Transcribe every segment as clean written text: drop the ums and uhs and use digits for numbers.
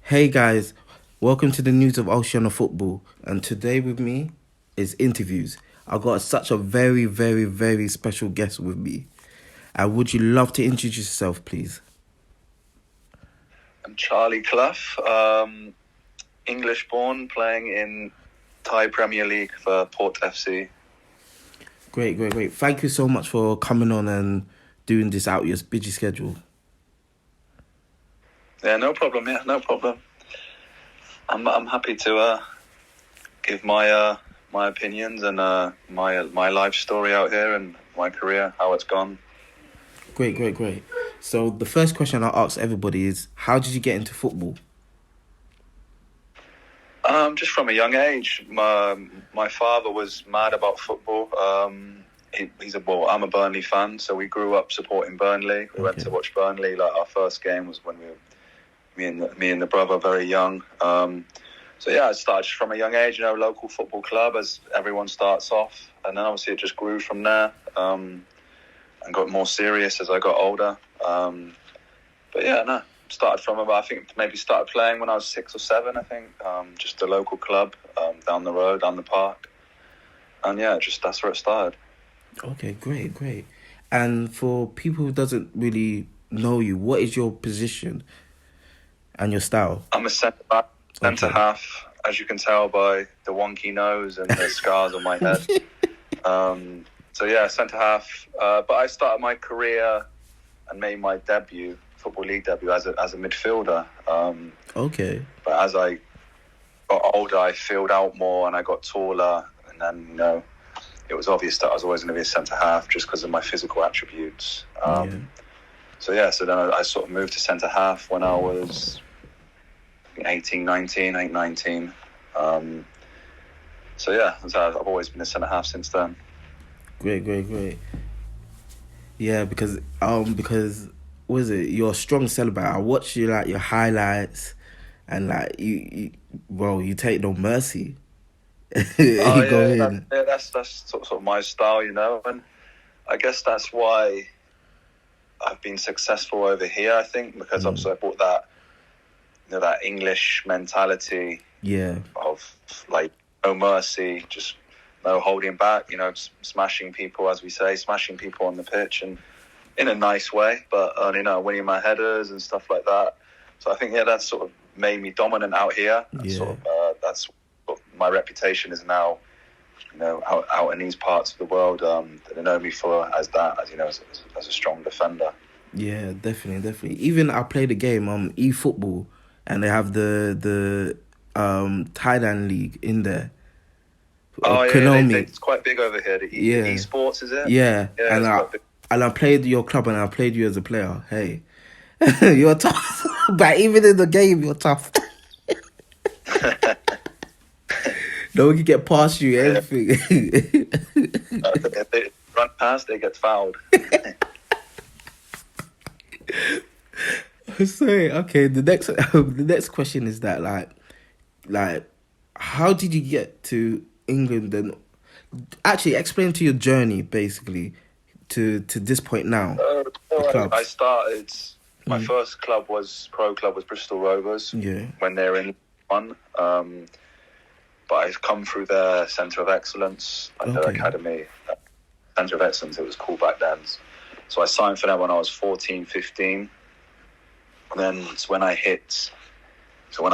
Hey guys, welcome to the news of Oceania Football. And today with me is interviews. I've got such a very, very, very special guest with me. And would you love to introduce yourself, please? I'm Charlie Clough, English-born, playing in Thai Premier League for Port FC. Great, great, great. Thank you so much for coming on and doing this out your busy schedule. Yeah, no problem. Yeah, no problem. I'm happy to give my opinions and my life story out here and my career, how it's gone. Great, great, great. So the first question I ask everybody is, how did you get into football? Just from a young age, my father was mad about football. I'm a Burnley fan, so we grew up supporting Burnley. We went to watch Burnley. Like our first game was when me and the brother, very young. So yeah, I started from a young age. Local football club, as everyone starts off, and then obviously it just grew from there. And got more serious as I got older. But yeah, no. Started from about, I think maybe started playing when I was 6 or 7, I think. Just a local club down the road, down the park. And yeah, that's where it started. Okay, great, great. And for people who doesn't really know you, what is your position and your style? I'm a centre half, as you can tell by the wonky nose and the scars on my head. So yeah, centre half. But I started my career and made my Football League debut as a midfielder. But as I got older, I filled out more and I got taller, and then it was obvious that I was always going to be a centre half just because of my physical attributes. So then I sort of moved to centre half when I was 19. So yeah, I've always been a centre half since then. Great. Yeah, because what is it? You're a strong celebrator. I watch you like your highlights, and like you take no mercy. That's sort of my style, and I guess that's why I've been successful over here. I think because obviously I brought that that English mentality, of like no mercy, just no holding back. Smashing people, as we say, smashing people on the pitch and in a nice way, but winning my headers and stuff like that. So I think that's sort of made me dominant out here. That's what my reputation is now. Out in these parts of the world, they know me for as a strong defender. Yeah, definitely. Even I played a game eFootball, and they have the Thailand League in there. It's quite big over here. The esports, is it? Yeah, and I played your club and I played you as a player. Hey, you're tough. But even in the game, you're tough. No one can get past you, anything. If they run past, they get fouled. Sorry, okay, the next question is that, like, how did you get to England and actually explain to your journey, basically, to this point now? I started. My first pro club was Bristol Rovers. Yeah. When they were in one, but I've come through their Centre of Excellence, their academy, Centre of Excellence. It was called back then. So I signed for them when I was 14, 15. And then when I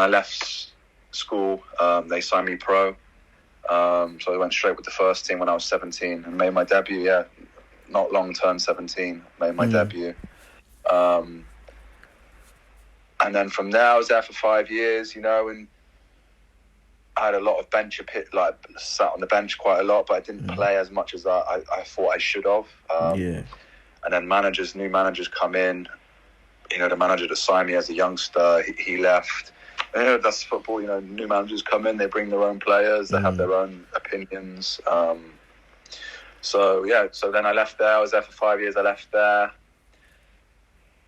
left school, they signed me pro. So I went straight with the first team when I was 17 and made my debut. Yeah. Not long turned 17, made my debut. And then from there, I was there for 5 years, and I had a lot of sat on the bench quite a lot, but I didn't play as much as I thought I should have. And then new managers come in. The manager that signed me as a youngster, he left. That's football, new managers come in, they bring their own players, they have their own opinions. So then I left there. I was there for 5 years. I left there.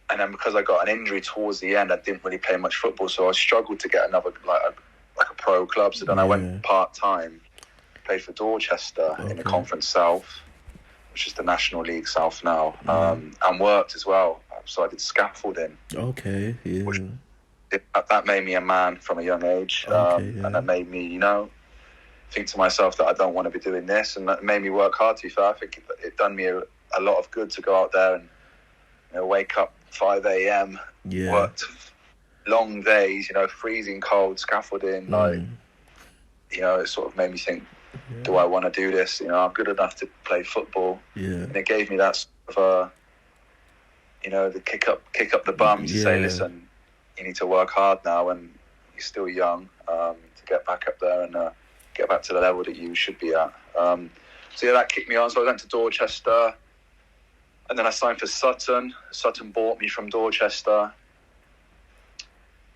And then because I got an injury towards the end, I didn't really play much football. So I struggled to get another, like a pro club. So then I went part-time, played for Dorchester in the Conference South, which is the National League South now, and worked as well. So I did scaffolding. Okay, yeah. that made me a man from a young age. And that made me, you know, think to myself that I don't want to be doing this, and that made me work hard. To be fair, I think it done me a lot of good to go out there and, you know, wake up 5 a.m. Worked long days, you know, freezing cold, scaffolding, like, you know, it sort of made me think, do I want to do this? You know, I'm good enough to play football. And it gave me that sort of, you know, the kick up the bum to say, listen, you need to work hard now, and you're still young, to get back up there and get back to the level that you should be at. So yeah, that kicked me on. So I went to Dorchester, and then I signed for Sutton. Sutton bought me from Dorchester.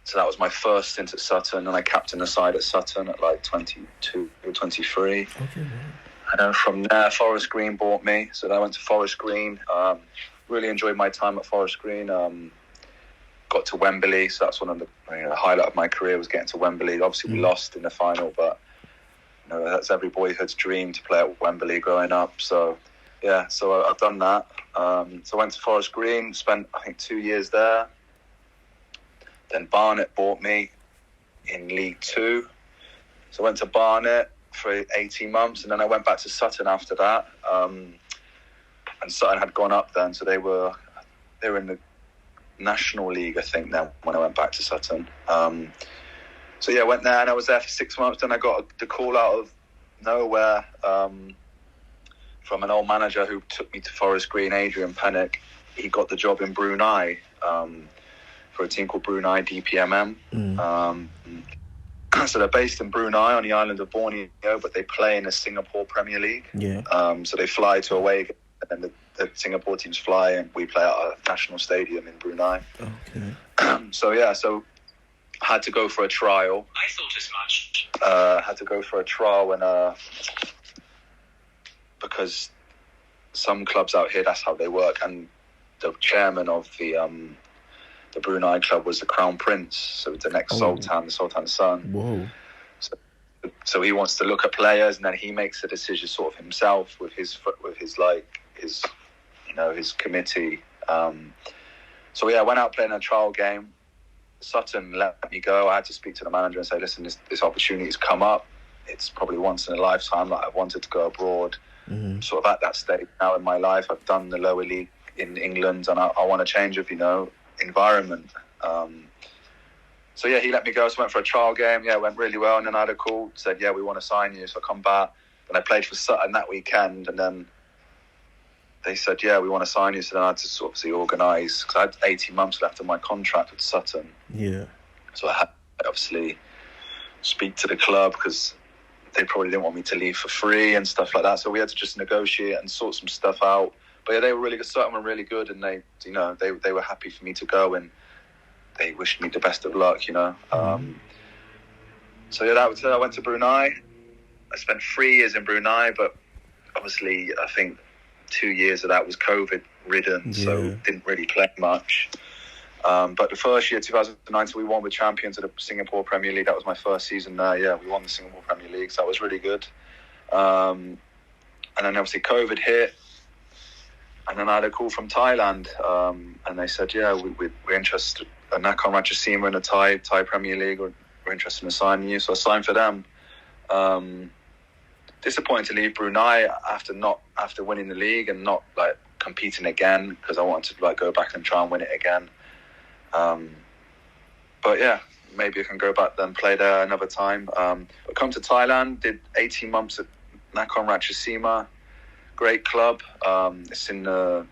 So that was my first stint at Sutton, and I captained the side at Sutton at like 22 or 23. Okay. And then from there, Forest Green bought me. So then I went to Forest Green. Really enjoyed my time at Forest Green. Got to Wembley, so that's one of the highlight of my career, was getting to Wembley. Obviously, we lost in the final, but you know, that's every boyhood's dream to play at Wembley growing up. So yeah, so I've done that. So I went to Forest Green, spent I think 2 years there. Then Barnet bought me in League Two. So I went to Barnet for 18 months, and then I went back to Sutton after that. And Sutton had gone up then, so they were in the National League, I think, then when I went back to Sutton. So yeah, I went there and I was there for 6 months. Then I got the call out of nowhere from an old manager who took me to Forest Green, Adrian Pennick. He got the job in Brunei for a team called Brunei DPMM. So they're based in Brunei on the island of Borneo, but they play in the Singapore Premier League. So they fly to away, and then the Singapore teams fly, and we play at a national stadium in Brunei. So I had to go for a trial. I thought as much. Had to go for a trial, and because some clubs out here, that's how they work, and the chairman of the Brunei club was the Crown Prince, so the next Sultan, the Sultan's son. So he wants to look at players, and then he makes the decision sort of himself with his committee. So yeah, I went out playing a trial game. Sutton let me go. I had to speak to the manager and say, listen, this opportunity's come up. It's probably once in a lifetime. Like, I've wanted to go abroad. Sort of at that stage now in my life, I've done the lower league in England, and I want a change of, environment. So yeah, he let me go. So I went for a trial game. Yeah, it went really well. And then I had a call, said, yeah, we want to sign you. So I come back. Then I played for Sutton that weekend, and then they said, yeah, we want to sign you. So then I had to sort of organise, because I had 18 months left of my contract with Sutton. So I had to obviously speak to the club, because they probably didn't want me to leave for free and stuff like that. So we had to just negotiate and sort some stuff out. But yeah, they were really good. Sutton were really good, and they were happy for me to go, and they wished me the best of luck, So yeah, that was it. I went to Brunei. I spent 3 years in Brunei, but obviously I think 2 years of that was COVID ridden, so didn't really play much. But the first year, 2019, we won with champions of the Singapore Premier League. That was my first season there. Yeah, we won the Singapore Premier League, so that was really good. And then obviously COVID hit. And then I had a call from Thailand, and they said, yeah, we're interested. Nakhon Ratchasima in the Thai Premier League, we're interested in signing you. So I signed for them. Disappointed to leave Brunei after winning the league and not like competing again, because I wanted to like go back and try and win it again. But yeah, maybe I can go back then, play there another time. But come to Thailand, did 18 months at Nakhon Ratchasima. Great club. It's in about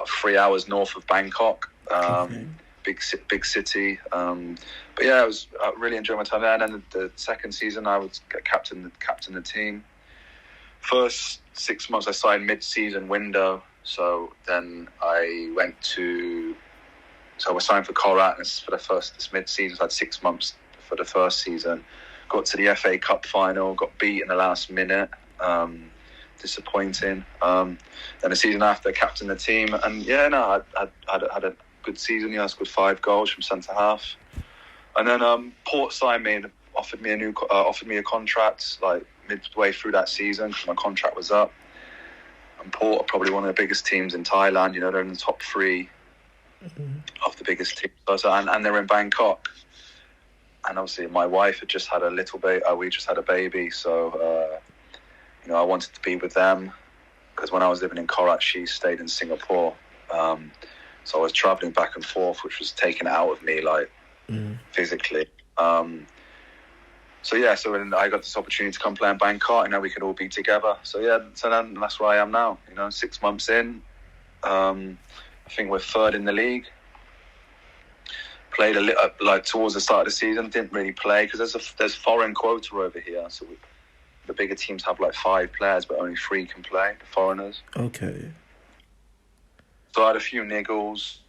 3 hours north of Bangkok. Big city. But yeah, I really enjoyed my time there. And then the second season, I was captain the team. First 6 months, I signed mid-season window. So then I was signed for Korat, and for this mid-season, so I had 6 months for the first season. Got to the FA Cup final, got beat in the last minute. Disappointing. Then the season after, I captained the team, and yeah, no, I had a good season. I scored 5 goals from centre half, and then Port signed me and offered me a contract like midway through that season, because my contract was up. And Port are probably one of the biggest teams in Thailand. They're in the top 3 of the biggest teams. And they're in Bangkok. And obviously my wife had just had a little baby. We just had a baby. So, I wanted to be with them. Because when I was living in Korat, she stayed in Singapore. So I was travelling back and forth, which was taken out of me, physically. So then I got this opportunity to come play in Bangkok, and now we could all be together. So then that's where I am now. 6 months in. I think we're third in the league. Played a little, towards the start of the season. Didn't really play because there's foreign quota over here. So the bigger teams have 5 players, but only 3 can play. The foreigners. Okay. So I had a few niggles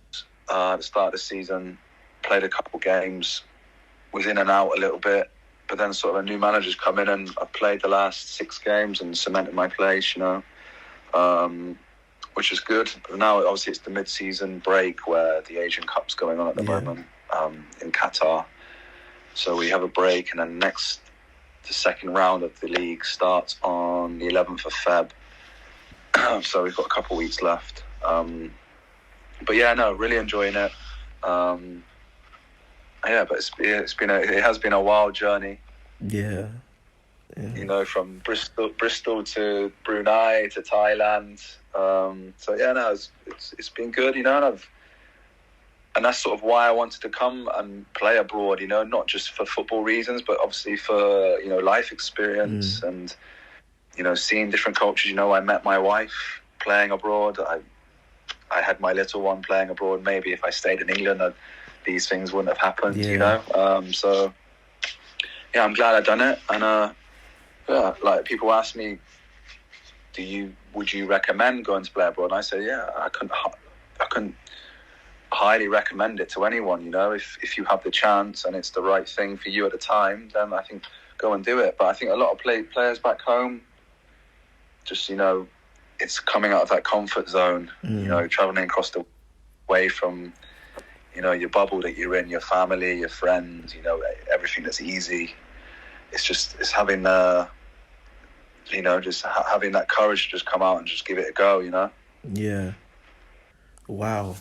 at the start of the season. Played a couple games. Was in and out a little bit. But then sort of a new manager's come in, and I played the last 6 games and cemented my place, which is good. But now, obviously, it's the mid-season break where the Asian Cup's going on at the moment in Qatar. So we have a break, and then the second round of the league starts on the 11th of Feb. So we've got a couple of weeks left. But really enjoying it. But it has been a wild journey. Yeah. From Bristol to Brunei to Thailand. It's been good. And that's sort of why I wanted to come and play abroad. Not just for football reasons, but obviously for life experience and seeing different cultures. I met my wife playing abroad. I had my little one playing abroad. Maybe if I stayed in England, these things wouldn't have happened, I'm glad I've done it. And people ask me, would you recommend going to play abroad? And I say, I couldn't highly recommend it to anyone. If you have the chance and it's the right thing for you at the time, then I think go and do it. But I think a lot of players back home, just it's coming out of that comfort zone. Traveling across the way from your bubble that you're in, your family, your friends, everything that's easy. It's having having that courage to just come out and just give it a go. Yeah. Wow.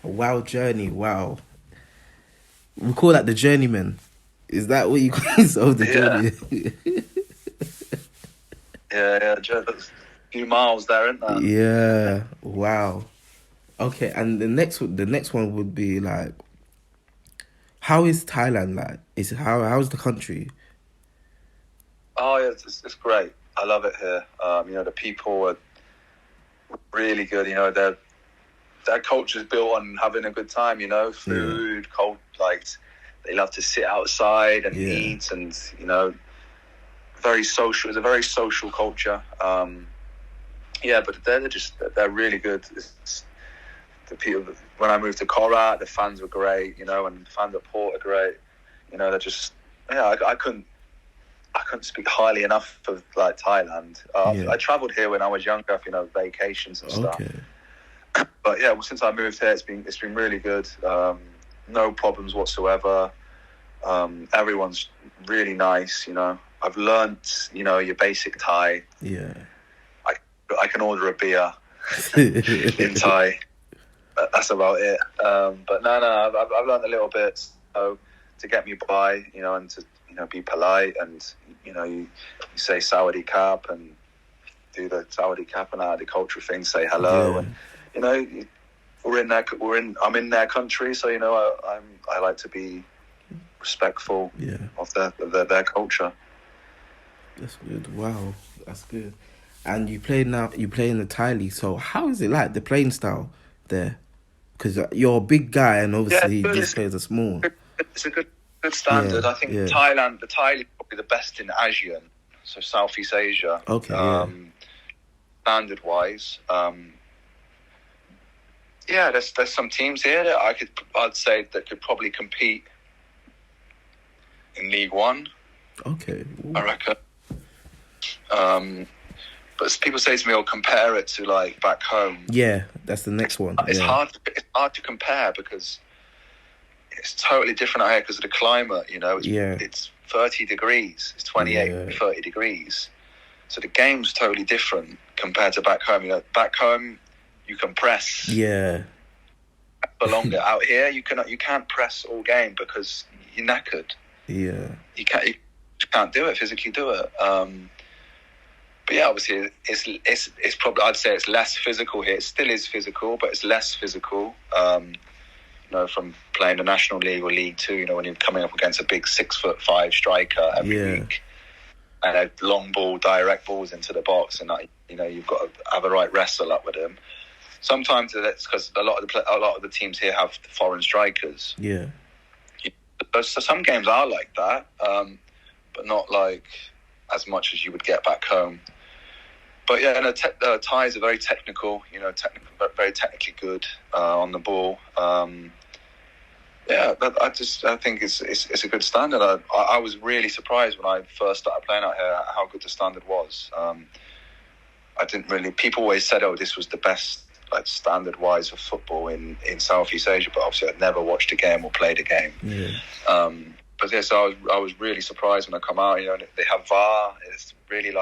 A wild journey. Wow. We call that the journeyman. Is that what you call yourself, the journey? A few miles there, isn't there? Yeah. Wow. Okay, and the next one would be how is Thailand like? How's the country? Oh yeah, it's great. I love it here. The people are really good. Their culture is built on having a good time. Food, cold, they love to sit outside and eat, and very social. It's a very social culture. But they're really good. The people, when I moved to Korat, the fans were great, and the fans at Port are great. They're just, I couldn't speak highly enough of Thailand. I travelled here when I was younger, vacations and stuff. Okay. But since I moved here, it's been really good. No problems whatsoever. Everyone's really nice. I've learnt, your basic Thai. Yeah. I can order a beer in Thai. That's about it. But no, I've learned a little bit to get me by, and to be polite, and you say Sawadee Kap and do the Sawadee Kap and the cultural thing, say hello, and I'm in their country, so I like to be respectful of their culture. That's good. Wow, that's good. And you play in the Thai League. So how is it like the playing style there? Because you're a big guy, and obviously these players are small. It's a good standard. I think Thailand, the Thai League, is probably the best in ASEAN, so Southeast Asia. Okay. Standard wise, there's some teams here that I'd say that could probably compete in League One. Okay. Ooh. I reckon. But people say to me, compare it to back home. Yeah, that's the next one. It's hard to compare because it's totally different out here because of the climate. It's 30 degrees. It's 28, 30 degrees. So the game's totally different compared to back home. Back home, you can press. Yeah. for longer. Out here, you can't press all game because you're knackered. Yeah. You can't do it, physically do it. But yeah, obviously it's probably, I'd say it's less physical here. It still is physical, but it's less physical. From playing the National League or League Two, when you're coming up against a big 6'5" striker every week, and a long ball, direct balls into the box, and you've got to have a right wrestle up with him. Sometimes that's because a lot of the teams here have foreign strikers. Yeah. So some games are like that, but not like as much as you would get back home. But yeah, the Thais are very technical. Very technically good on the ball. But I think it's a good standard. I was really surprised when I first started playing out here how good the standard was. People always said, "Oh, this was the best standard-wise for football in Southeast Asia," but obviously I'd never watched a game or played a game. Yeah. But yeah, so I was really surprised when I come out. They have VAR. It's really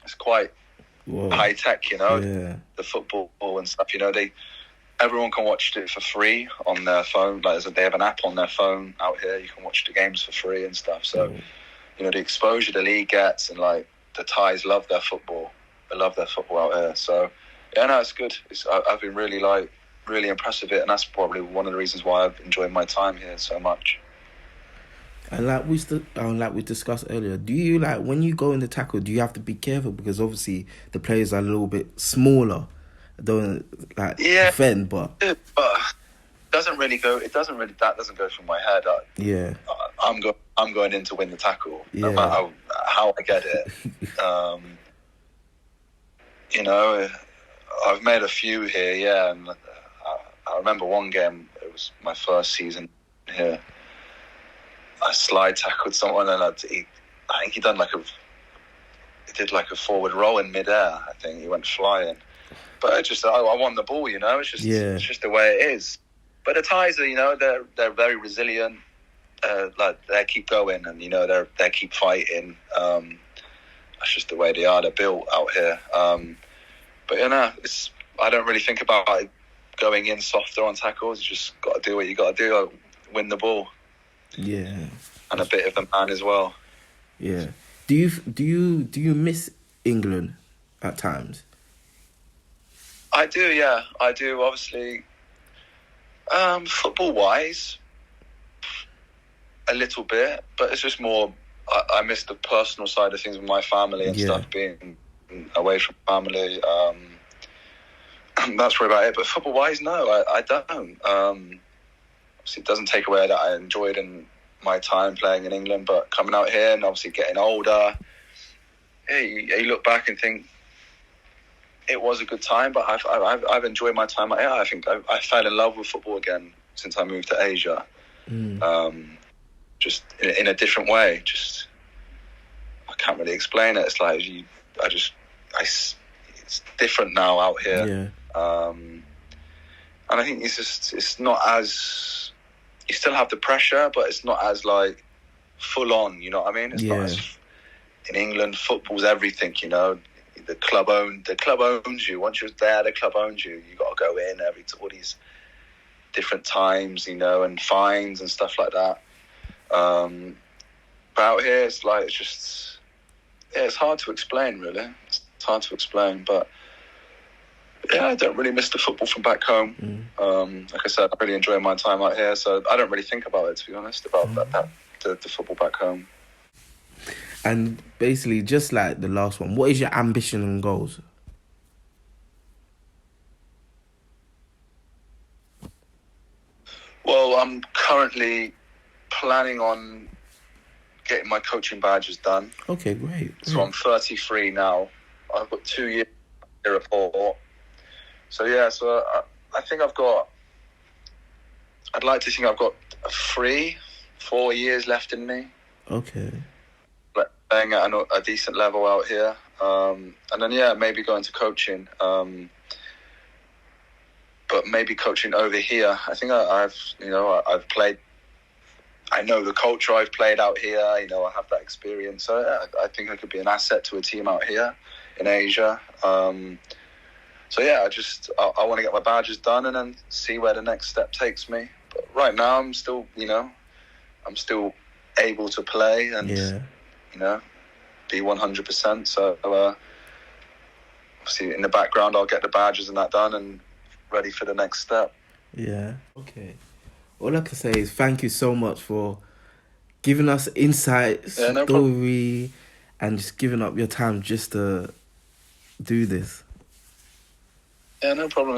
it's quite high tech. The football and stuff. Everyone can watch it for free on their phone. They have an app on their phone out here. You can watch the games for free and stuff. So, the exposure the league gets, and the Thais love their football. They love their football out here. So, yeah, no, it's good. I've been really impressed with it, and that's probably one of the reasons why I've enjoyed my time here so much. And like we discussed earlier, do you when you go in the tackle, do you have to be careful because obviously the players are a little bit smaller, don't defend, but it doesn't really go. That doesn't go through my head. I'm going in to win the tackle, no matter how I get it. I've made a few here, and I remember one game. It was my first season here. I slide tackled someone, and I think he did a forward roll in midair. I think he went flying, but I won the ball. It's just the way it is. But the Thais are, they're very resilient. They keep going, and they keep fighting. That's just the way they are. They're built out here. But I don't really think about going in softer on tackles. You just got to do what you got to do. Win the ball. Yeah. And a bit of the man as well. Yeah. Do you miss England at times? I do, yeah. I do, obviously. Football wise, a little bit, but it's just more I miss the personal side of things with my family and stuff, being away from family. That's probably about it. But football wise, no, I don't. Obviously, it doesn't take away that I enjoyed in my time playing in England, but coming out here and obviously getting older, you look back and think it was a good time. But I've enjoyed my time out here. I think I fell in love with football again since I moved to Asia, just in a different way. Just I can't really explain it. It's it's different now out here. Yeah. And I think it's not as, you still have the pressure, but it's not as full on, you know what I mean? It's not as, in England, football's everything, the club owns you. Once you're there, the club owns you. You got to go in all these different times, and fines and stuff like that. But out here, it's it's hard to explain, really. It's hard to explain, but yeah, I don't really miss the football from back home. Like I said, I really enjoy my time out here, so I don't really think about it, to be honest, about the football back home. And basically, just like the last one, what is your ambition and goals? Well, I'm currently planning on getting my coaching badges done. Okay, great. So I'm 33 now. I've got 2 years here at Port. So yeah, I think I'd like to think I've got 3-4 years left in me. Okay. Playing at a decent level out here. And then, maybe going to coaching. But maybe coaching over here. I think I've played, I know the culture. I've played out here, I have that experience. So I think I could be an asset to a team out here in Asia. So yeah, I want to get my badges done and then see where the next step takes me. But right now, I'm still able to play and be 100%. So obviously in the background, I'll get the badges and that done and ready for the next step. Yeah. Okay. All I can say is thank you so much for giving us insight, story, and just giving up your time just to do this. Yeah, no problem.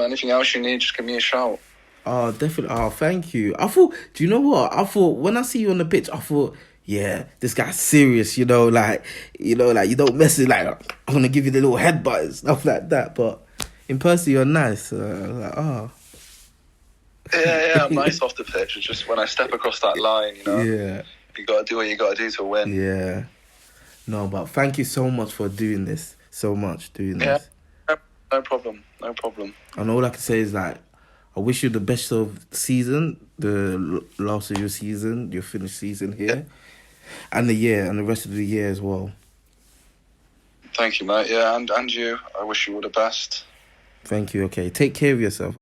Anything else you need, just give me a shout. Oh, definitely. Oh, thank you. I thought, do you know what? I thought when I see you on the pitch, I thought, yeah, this guy's serious, you don't mess it, like, I'm going to give you the little headbutt and stuff like that. But in person, you're nice. Yeah, I'm nice off the pitch. It's just when I step across that line, Yeah. You got to do what you got to do to win. Yeah. No, but thank you so much for doing this. Yeah, no problem. And all I can say is, like, I wish you the best of season, the last of your season, your finished season here, and the rest of the year as well. Thank you, mate. Yeah, and you. I wish you all the best. Thank you. Okay, take care of yourself.